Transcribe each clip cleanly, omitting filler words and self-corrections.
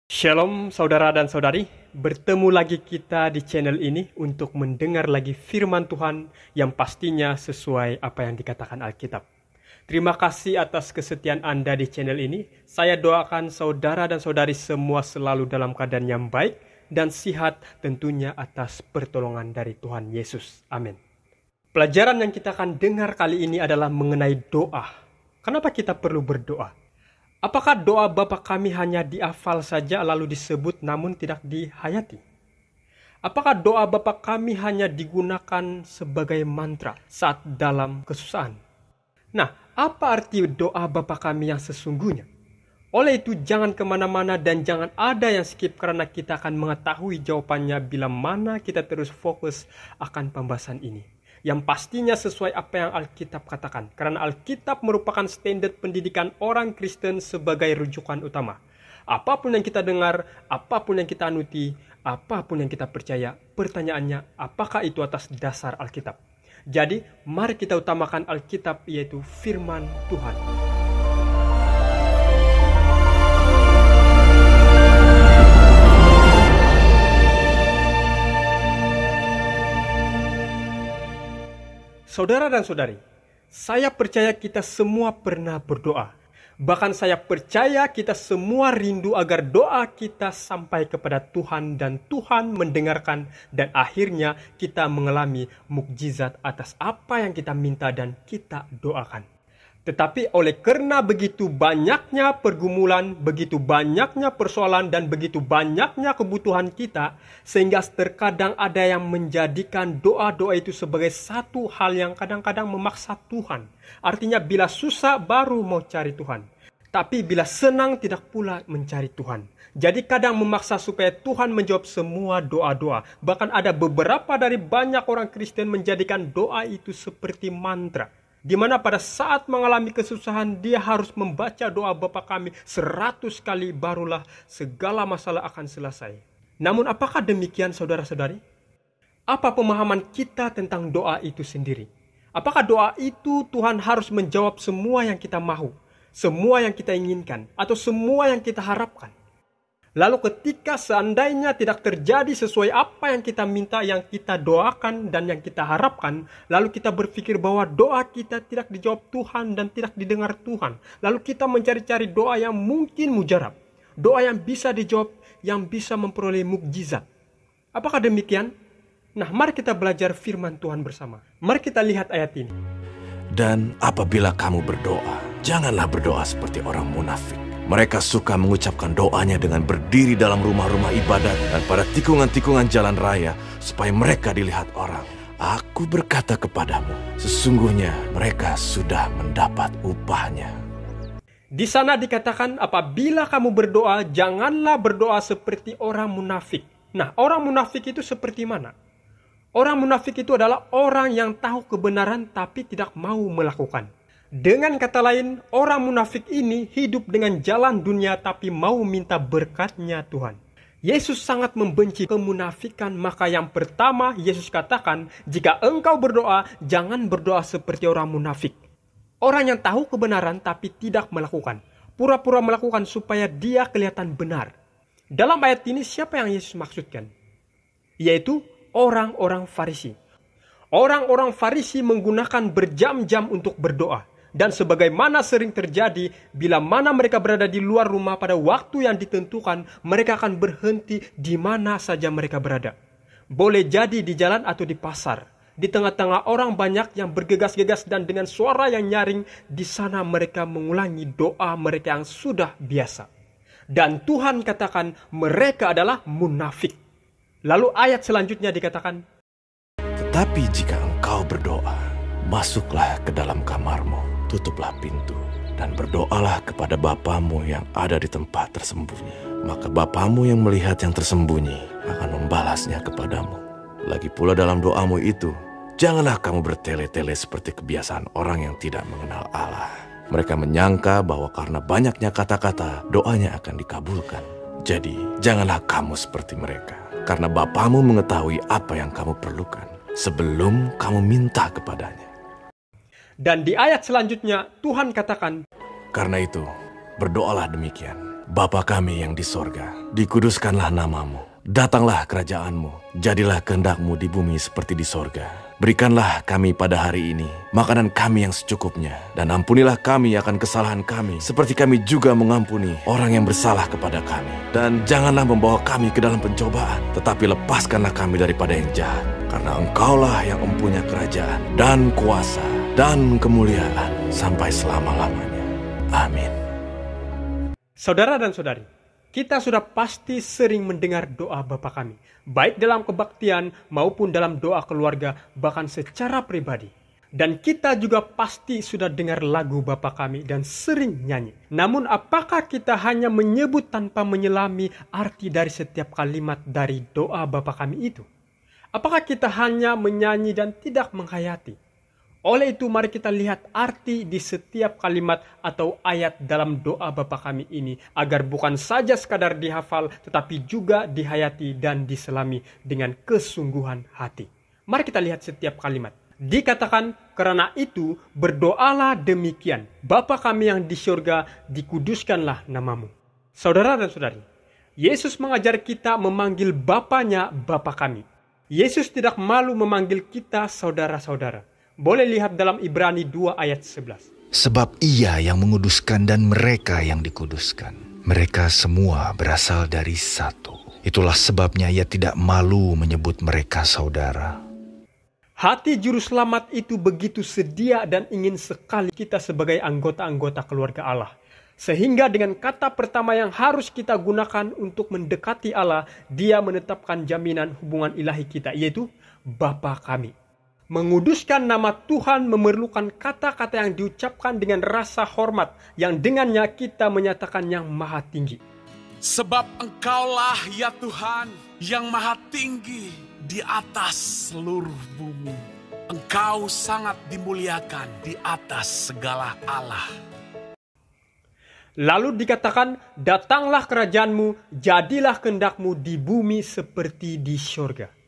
Shalom saudara dan saudari, bertemu lagi kita di channel ini untuk mendengar lagi firman Tuhan yang pastinya sesuai apa yang dikatakan Alkitab. Terima kasih atas kesetiaan Anda di channel ini. Saya doakan saudara dan saudari semua selalu dalam keadaan yang baik dan sehat, tentunya atas pertolongan dari Tuhan Yesus. Amin. Pelajaran yang kita akan dengar kali ini adalah mengenai doa. Kenapa kita perlu berdoa? Apakah doa Bapa kami hanya dihafal saja lalu disebut namun tidak dihayati? Apakah doa Bapa kami hanya digunakan sebagai mantra saat dalam kesusahan? Nah, apa arti doa Bapa kami yang sesungguhnya? Oleh itu jangan kemana-mana dan jangan ada yang skip karena kita akan mengetahui jawabannya bila mana kita terus fokus akan pembahasan ini. Yang pastinya sesuai apa yang Alkitab katakan. Karena Alkitab merupakan standar pendidikan orang Kristen sebagai rujukan utama. Apapun yang kita dengar, apapun yang kita anuti, apapun yang kita percaya, pertanyaannya apakah itu atas dasar Alkitab? Jadi, mari kita utamakan Alkitab yaitu firman Tuhan. Saudara dan saudari, saya percaya kita semua pernah berdoa. Bahkan saya percaya kita semua rindu agar doa kita sampai kepada Tuhan dan Tuhan mendengarkan dan akhirnya kita mengalami mukjizat atas apa yang kita minta dan kita doakan. Tetapi oleh karena begitu banyaknya pergumulan, begitu banyaknya persoalan, dan begitu banyaknya kebutuhan kita, sehingga terkadang ada yang menjadikan doa-doa itu sebagai satu hal yang kadang-kadang memaksa Tuhan. Artinya bila susah baru mau cari Tuhan. Tapi bila senang tidak pula mencari Tuhan. Jadi kadang memaksa supaya Tuhan menjawab semua doa-doa. Bahkan ada beberapa dari banyak orang Kristen menjadikan doa itu seperti mantra. Di mana pada saat mengalami kesusahan dia harus membaca doa Bapa kami 100 kali barulah segala masalah akan selesai. Namun apakah demikian saudara-saudari? Apa pemahaman kita tentang doa itu sendiri? Apakah doa itu Tuhan harus menjawab semua yang kita mahu, semua yang kita inginkan, atau semua yang kita harapkan? Lalu ketika seandainya tidak terjadi sesuai apa yang kita minta, yang kita doakan dan yang kita harapkan, lalu kita berpikir bahwa doa kita tidak dijawab Tuhan dan tidak didengar Tuhan. Lalu kita mencari-cari doa yang mungkin mujarab. Doa yang bisa dijawab, yang bisa memperoleh mukjizat. Apakah demikian? Nah, mari kita belajar firman Tuhan bersama. Mari kita lihat ayat ini. Dan apabila kamu berdoa, janganlah berdoa seperti orang munafik. Mereka suka mengucapkan doanya dengan berdiri dalam rumah-rumah ibadat dan pada tikungan-tikungan jalan raya supaya mereka dilihat orang. Aku berkata kepadamu, sesungguhnya mereka sudah mendapat upahnya. Di sana dikatakan apabila kamu berdoa, janganlah berdoa seperti orang munafik. Nah, orang munafik itu seperti mana? Orang munafik itu adalah orang yang tahu kebenaran tapi tidak mau melakukan. Dengan kata lain, orang munafik ini hidup dengan jalan dunia tapi mau minta berkatnya Tuhan. Yesus sangat membenci kemunafikan, maka yang pertama Yesus katakan, jika engkau berdoa, jangan berdoa seperti orang munafik. Orang yang tahu kebenaran tapi tidak melakukan. Pura-pura melakukan supaya dia kelihatan benar. Dalam ayat ini siapa yang Yesus maksudkan? Yaitu orang-orang Farisi. Orang-orang Farisi menggunakan berjam-jam untuk berdoa. Dan sebagaimana sering terjadi, bila mana mereka berada di luar rumah pada waktu yang ditentukan, mereka akan berhenti di mana saja mereka berada. Boleh jadi di jalan atau di pasar. Di tengah-tengah orang banyak yang bergegas-gegas dan dengan suara yang nyaring, di sana mereka mengulangi doa mereka yang sudah biasa. Dan Tuhan katakan mereka adalah munafik. Lalu ayat selanjutnya dikatakan, Tetapi jika engkau berdoa, masuklah ke dalam kamarmu, tutuplah pintu, dan berdoalah kepada Bapamu yang ada di tempat tersembunyi. Maka Bapamu yang melihat yang tersembunyi akan membalasnya kepadamu. Lagi pula dalam doamu itu, janganlah kamu bertele-tele seperti kebiasaan orang yang tidak mengenal Allah. Mereka menyangka bahwa karena banyaknya kata-kata, doanya akan dikabulkan. Jadi, janganlah kamu seperti mereka. Karena Bapamu mengetahui apa yang kamu perlukan sebelum kamu minta kepadanya. dan di ayat selanjutnya Tuhan katakan, Karena itu, berdoalah demikian. Bapa kami yang di sorga, dikuduskanlah namamu. Datanglah kerajaanmu, jadilah kehendak-Mu di bumi seperti di sorga. Berikanlah kami pada hari ini makanan kami yang secukupnya, dan ampunilah kami akan kesalahan kami, seperti kami juga mengampuni orang yang bersalah kepada kami. Dan janganlah membawa kami ke dalam pencobaan, tetapi lepaskanlah kami daripada yang jahat. Karena Engkaulah yang mempunyai kerajaan, dan kuasa, dan kemuliaan, sampai selama-lamanya. Amin. Saudara dan saudari, kita sudah pasti sering mendengar doa Bapa kami, baik dalam kebaktian maupun dalam doa keluarga, bahkan secara pribadi. Dan kita juga pasti sudah dengar lagu Bapa kami dan sering nyanyi. Namun apakah kita hanya menyebut tanpa menyelami arti dari setiap kalimat dari doa Bapa kami itu? Apakah kita hanya menyanyi dan tidak menghayati? Oleh itu mari kita lihat arti di setiap kalimat atau ayat dalam doa Bapa kami ini, agar bukan saja sekadar dihafal tetapi juga dihayati dan diselami dengan kesungguhan hati. Mari kita lihat setiap kalimat. Dikatakan, karena itu berdoalah demikian, Bapa kami yang di surga, dikuduskanlah namamu. Saudara dan saudari, Yesus mengajar kita memanggil Bapanya Bapa kami. Yesus tidak malu memanggil kita saudara-saudara. Boleh lihat dalam Ibrani 2 ayat 11. Sebab Ia yang menguduskan dan mereka yang dikuduskan, mereka semua berasal dari satu. Itulah sebabnya Ia tidak malu menyebut mereka saudara. Hati juru selamat itu begitu sedia dan ingin sekali kita sebagai anggota-anggota keluarga Allah. Sehingga dengan kata pertama yang harus kita gunakan untuk mendekati Allah, Dia menetapkan jaminan hubungan ilahi kita, yaitu Bapa kami. Menguduskan nama Tuhan memerlukan kata-kata yang diucapkan dengan rasa hormat, yang dengannya kita menyatakan yang maha tinggi. Sebab Engkaulah ya Tuhan yang maha tinggi di atas seluruh bumi. Engkau sangat dimuliakan di atas segala Allah. Lalu dikatakan, datanglah kerajaanmu, jadilah kehendak-Mu di bumi seperti di surga.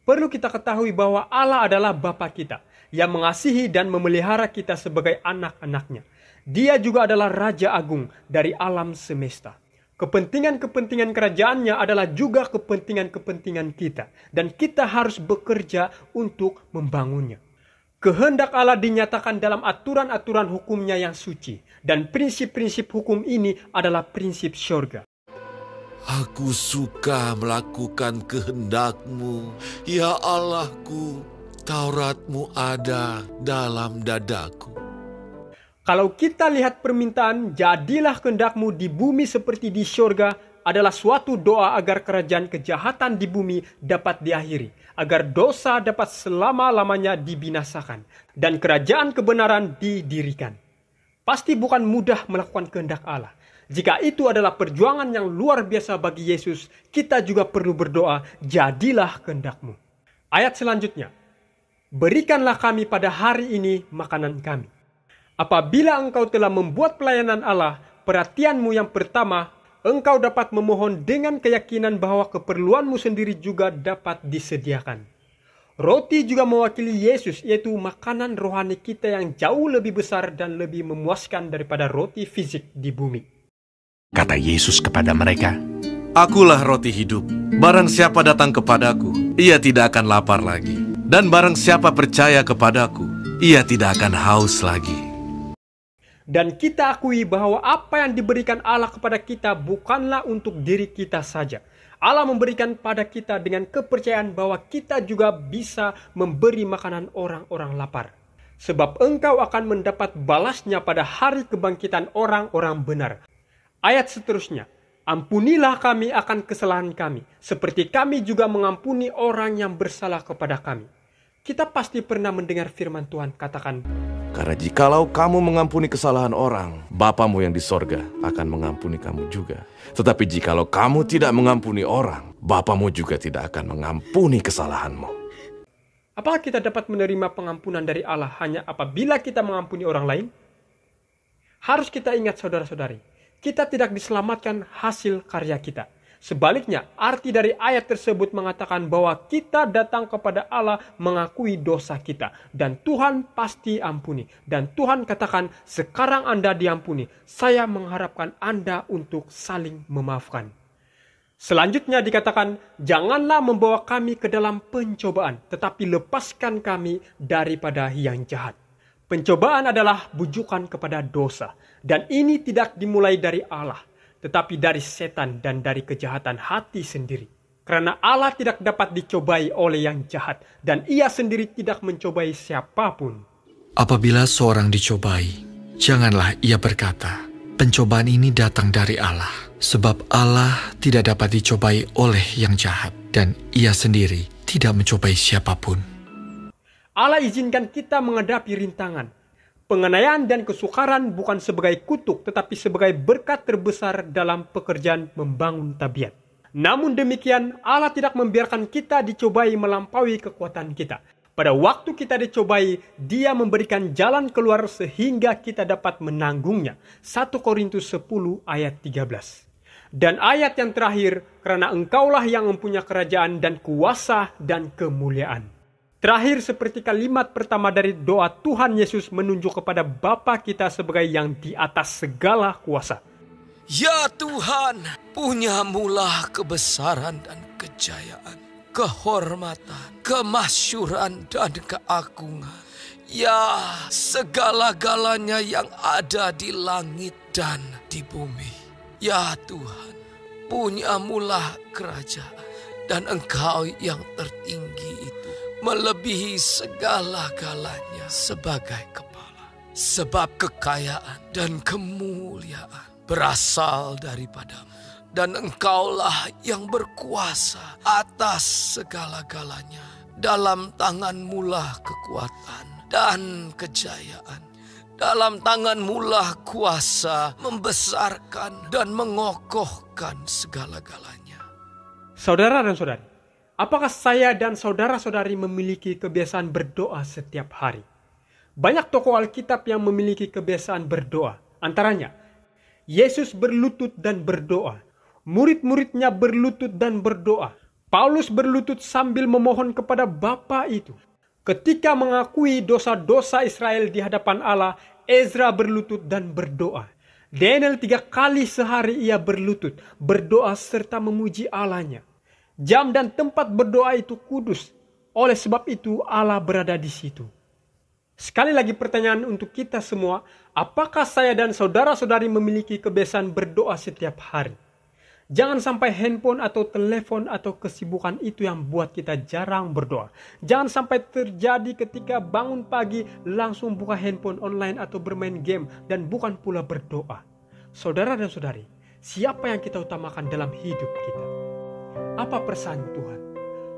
Perlu kita ketahui bahwa Allah adalah Bapa kita, yang mengasihi dan memelihara kita sebagai anak-anaknya. Dia juga adalah Raja Agung dari alam semesta. Kepentingan-kepentingan kerajaannya adalah juga kepentingan-kepentingan kita, dan kita harus bekerja untuk membangunnya. Kehendak Allah dinyatakan dalam aturan-aturan hukumnya yang suci, dan prinsip-prinsip hukum ini adalah prinsip surga. Aku suka melakukan kehendak-Mu, ya Allahku. Taurat-Mu ada dalam dadaku. Kalau kita lihat permintaan, jadilah kehendak-Mu di bumi seperti di surga, adalah suatu doa agar kerajaan kejahatan di bumi dapat diakhiri, agar dosa dapat selama-lamanya dibinasakan, dan kerajaan kebenaran didirikan. Pasti bukan mudah melakukan kehendak Allah. Jika itu adalah perjuangan yang luar biasa bagi Yesus, kita juga perlu berdoa, jadilah kehendak-Mu. Ayat selanjutnya, berikanlah kami pada hari ini makanan kami. Apabila engkau telah membuat pelayanan Allah, perhatianmu yang pertama, engkau dapat memohon dengan keyakinan bahwa keperluanmu sendiri juga dapat disediakan. Roti juga mewakili Yesus, yaitu makanan rohani kita yang jauh lebih besar dan lebih memuaskan daripada roti fisik di bumi. Kata Yesus kepada mereka, Akulah roti hidup. Barang siapa datang kepadaku, ia tidak akan lapar lagi. Dan barang siapa percaya kepadaku, ia tidak akan haus lagi. Dan kita akui bahwa apa yang diberikan Allah kepada kita bukanlah untuk diri kita saja. Allah memberikan pada kita dengan kepercayaan bahwa kita juga bisa memberi makanan orang-orang lapar. Sebab engkau akan mendapat balasnya pada hari kebangkitan orang-orang benar. Ayat seterusnya, ampunilah kami akan kesalahan kami, seperti kami juga mengampuni orang yang bersalah kepada kami. Kita pasti pernah mendengar firman Tuhan katakan, Karena jikalau kamu mengampuni kesalahan orang, Bapamu yang di sorga akan mengampuni kamu juga. Tetapi jikalau kamu tidak mengampuni orang, Bapamu juga tidak akan mengampuni kesalahanmu. apakah kita dapat menerima pengampunan dari Allah hanya apabila kita mengampuni orang lain? Harus kita ingat saudara-saudari, kita tidak diselamatkan hasil karya kita. Sebaliknya, arti dari ayat tersebut mengatakan bahwa kita datang kepada Allah mengakui dosa kita. Dan Tuhan pasti ampuni. Dan Tuhan katakan, sekarang Anda diampuni. Saya mengharapkan Anda untuk saling memaafkan. Selanjutnya dikatakan, janganlah membawa kami ke dalam pencobaan, tetapi lepaskan kami daripada yang jahat. Pencobaan adalah bujukan kepada dosa. Dan ini tidak dimulai dari Allah, tetapi dari setan dan dari kejahatan hati sendiri. Karena Allah tidak dapat dicobai oleh yang jahat, dan Ia sendiri tidak mencobai siapapun. Apabila seorang dicobai, janganlah ia berkata, pencobaan ini datang dari Allah, sebab Allah tidak dapat dicobai oleh yang jahat, dan Ia sendiri tidak mencobai siapapun. Allah izinkan kita menghadapi rintangan. Penganiayaan dan kesukaran bukan sebagai kutuk, tetapi sebagai berkat terbesar dalam pekerjaan membangun tabiat. Namun demikian, Allah tidak membiarkan kita dicobai melampaui kekuatan kita. Pada waktu kita dicobai, Dia memberikan jalan keluar sehingga kita dapat menanggungnya. 1 Korintus 10 ayat 13. Dan ayat yang terakhir, karena Engkaulah yang mempunyai kerajaan dan kuasa dan kemuliaan. Terakhir, seperti kalimat pertama dari doa Tuhan Yesus menunjuk kepada Bapa kita sebagai yang di atas segala kuasa. Ya Tuhan, punyamulah kebesaran dan kejayaan, kehormatan, kemasyuran dan keagungan. Ya, segala-galanya yang ada di langit dan di bumi. Ya Tuhan, punyamulah kerajaan, dan Engkau yang tertinggi itu melebihi segala-galanya sebagai kepala. Sebab kekayaan dan kemuliaan berasal daripadamu. Dan Engkaulah yang berkuasa atas segala-galanya. Dalam tangan-Mulah kekuatan dan kejayaan. Dalam tangan-Mulah kuasa membesarkan dan mengokohkan segala-galanya. Saudara dan saudari, apakah saya dan saudara-saudari memiliki kebiasaan berdoa setiap hari? Banyak tokoh Alkitab yang memiliki kebiasaan berdoa. Antaranya, Yesus berlutut dan berdoa. Murid-muridnya berlutut dan berdoa. Paulus berlutut sambil memohon kepada Bapa itu. Ketika mengakui dosa-dosa Israel di hadapan Allah, Ezra berlutut dan berdoa. Daniel 3 kali sehari ia berlutut, berdoa serta memuji Allahnya. Jam dan tempat berdoa itu kudus. Oleh sebab itu Allah berada di situ. Sekali lagi pertanyaan untuk kita semua, apakah saya dan saudara-saudari memiliki kebiasaan berdoa setiap hari? Jangan sampai handphone atau telepon atau kesibukan itu yang buat kita jarang berdoa. Jangan sampai terjadi ketika bangun pagi langsung buka handphone online atau bermain game dan bukan pula berdoa. Saudara dan saudari, siapa yang kita utamakan dalam hidup kita? Apa perasaan Tuhan?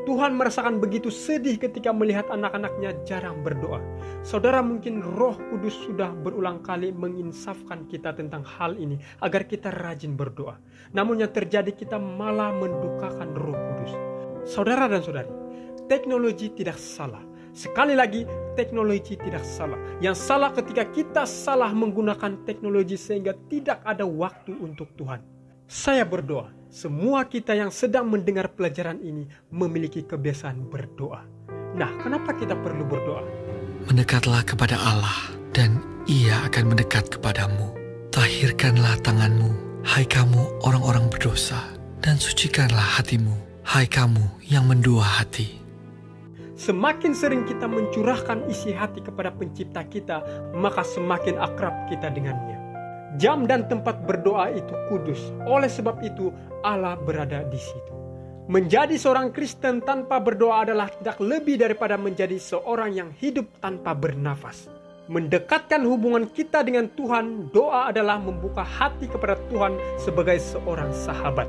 Tuhan merasakan begitu sedih ketika melihat anak-anaknya jarang berdoa. Saudara, mungkin Roh Kudus sudah berulang kali menginsafkan kita tentang hal ini agar kita rajin berdoa. Namun yang terjadi, kita malah mendukakan Roh Kudus. Saudara dan saudari, teknologi tidak salah. Sekali lagi, teknologi tidak salah. Yang salah ketika kita salah menggunakan teknologi sehingga tidak ada waktu untuk Tuhan. Saya berdoa, semua kita yang sedang mendengar pelajaran ini memiliki kebiasaan berdoa. Nah, kenapa kita perlu berdoa? Mendekatlah kepada Allah, dan Ia akan mendekat kepadamu. Tahirkanlah tanganmu, hai kamu orang-orang berdosa, dan sucikanlah hatimu, hai kamu yang mendua hati. Semakin sering kita mencurahkan isi hati kepada pencipta kita, maka semakin akrab kita dengannya. Jam dan tempat berdoa itu kudus. Oleh sebab itu, Allah berada di situ. Menjadi seorang Kristen tanpa berdoa adalah tidak lebih daripada menjadi seorang yang hidup tanpa bernafas. Mendekatkan hubungan kita dengan Tuhan, doa adalah membuka hati kepada Tuhan sebagai seorang sahabat.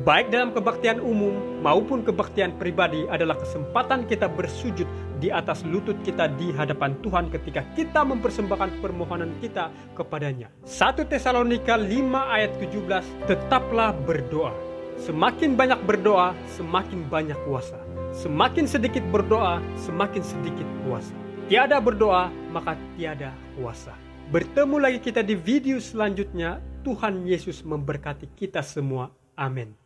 Baik dalam kebaktian umum maupun kebaktian pribadi adalah kesempatan kita bersujud di atas lutut kita di hadapan Tuhan ketika kita mempersembahkan permohonan kita kepadanya. 1 Tesalonika 5 ayat 17, tetaplah berdoa. Semakin banyak berdoa, semakin banyak kuasa. Semakin sedikit berdoa, semakin sedikit kuasa. Tiada berdoa, maka tiada kuasa. Bertemu lagi kita di video selanjutnya. Tuhan Yesus memberkati kita semua. Amin.